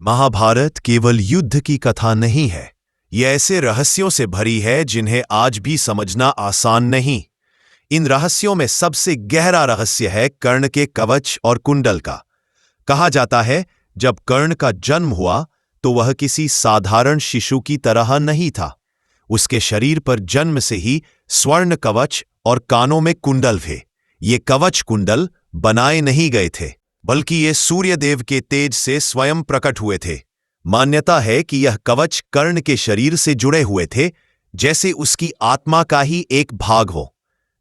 महाभारत केवल युद्ध की कथा नहीं है, ये ऐसे रहस्यों से भरी है जिन्हें आज भी समझना आसान नहीं। इन रहस्यों में सबसे गहरा रहस्य है कर्ण के कवच और कुंडल का। कहा जाता है जब कर्ण का जन्म हुआ तो वह किसी साधारण शिशु की तरह नहीं था। उसके शरीर पर जन्म से ही स्वर्ण कवच और कानों में कुंडल थे। ये कवच कुंडल बनाए नहीं गए थे, बल्कि ये सूर्यदेव के तेज से स्वयं प्रकट हुए थे। मान्यता है कि यह कवच कर्ण के शरीर से जुड़े हुए थे, जैसे उसकी आत्मा का ही एक भाग हो।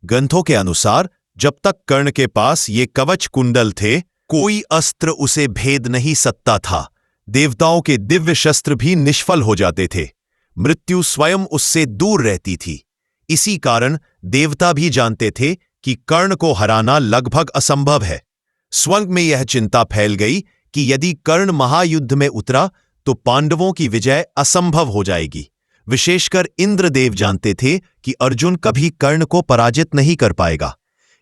ग्रंथों के अनुसार जब तक कर्ण के पास ये कवच कुंडल थे, कोई अस्त्र उसे भेद नहीं सकता था। देवताओं के दिव्य शस्त्र भी निष्फल हो जाते थे। मृत्यु स्वयं उससे दूर रहती थी। इसी कारण देवता भी जानते थे कि कर्ण को हराना लगभग असंभव है। स्वर्ग में यह चिंता फैल गई कि यदि कर्ण महायुद्ध में उतरा तो पांडवों की विजय असंभव हो जाएगी। विशेषकर इंद्रदेव जानते थे कि अर्जुन कभी कर्ण को पराजित नहीं कर पाएगा।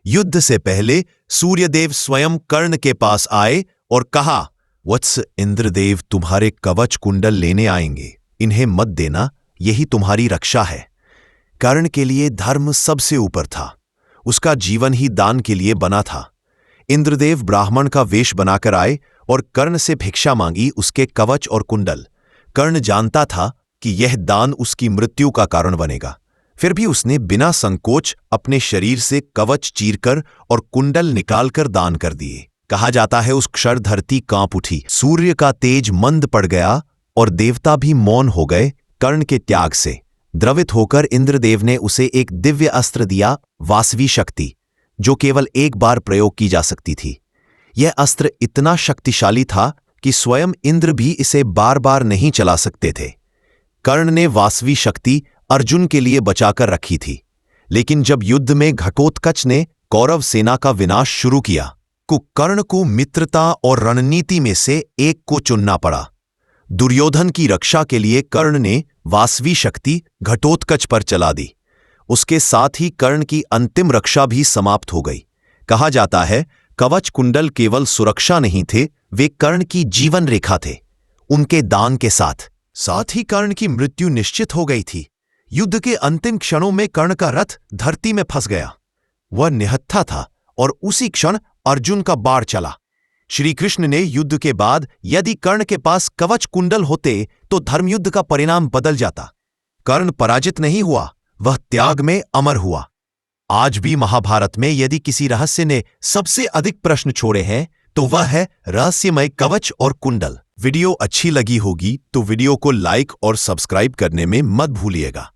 युद्ध से पहले सूर्यदेव स्वयं कर्ण के पास आए और कहा, वत्स इंद्रदेव तुम्हारे कवच कुंडल लेने आएंगे, इन्हें मत देना, यही तुम्हारी रक्षा है। कर्ण के लिए धर्म सबसे ऊपर था। उसका जीवन ही दान के लिए बना था। इंद्रदेव ब्राह्मण का वेश बनाकर आए और कर्ण से भिक्षा मांगी उसके कवच और कुंडल। कर्ण जानता था कि यह दान उसकी मृत्यु का कारण बनेगा। फिर भी उसने बिना संकोच अपने शरीर से कवच चीरकर और कुंडल निकालकर दान कर दिए। कहा जाता है उस क्षण धरती कांप उठी, सूर्य का तेज मंद पड़ गया और देवता भी मौन हो गए। कर्ण के त्याग से द्रवित होकर इंद्रदेव ने उसे एक दिव्य अस्त्र दिया, वासवी शक्ति, जो केवल एक बार प्रयोग की जा सकती थी। यह अस्त्र इतना शक्तिशाली था कि स्वयं इंद्र भी इसे बार बार नहीं चला सकते थे। कर्ण ने वासवी शक्ति अर्जुन के लिए बचाकर रखी थी, लेकिन जब युद्ध में घटोत्कच ने कौरव सेना का विनाश शुरू किया, कर्ण को मित्रता और रणनीति में से एक को चुनना पड़ा। दुर्योधन की रक्षा के लिए कर्ण ने वासवी शक्ति घटोत्कच पर चला दी। उसके साथ ही कर्ण की अंतिम रक्षा भी समाप्त हो गई। कहा जाता है कवच कुंडल केवल सुरक्षा नहीं थे, वे कर्ण की जीवन रेखा थे। उनके दान के साथ ही कर्ण की मृत्यु निश्चित हो गई थी। युद्ध के अंतिम क्षणों में कर्ण का रथ धरती में फंस गया। वह निहत्था था और उसी क्षण अर्जुन का बाण चला। श्री कृष्ण ने युद्ध के बाद यदि कर्ण के पास कवच कुंडल होते तो धर्मयुद्ध का परिणाम बदल जाता। कर्ण पराजित नहीं हुआ, वह त्याग में अमर हुआ। आज भी महाभारत में यदि किसी रहस्य ने सबसे अधिक प्रश्न छोड़े हैं तो वह है रहस्यमय कवच और कुंडल। वीडियो अच्छी लगी होगी तो वीडियो को लाइक और सब्सक्राइब करने में मत भूलिएगा।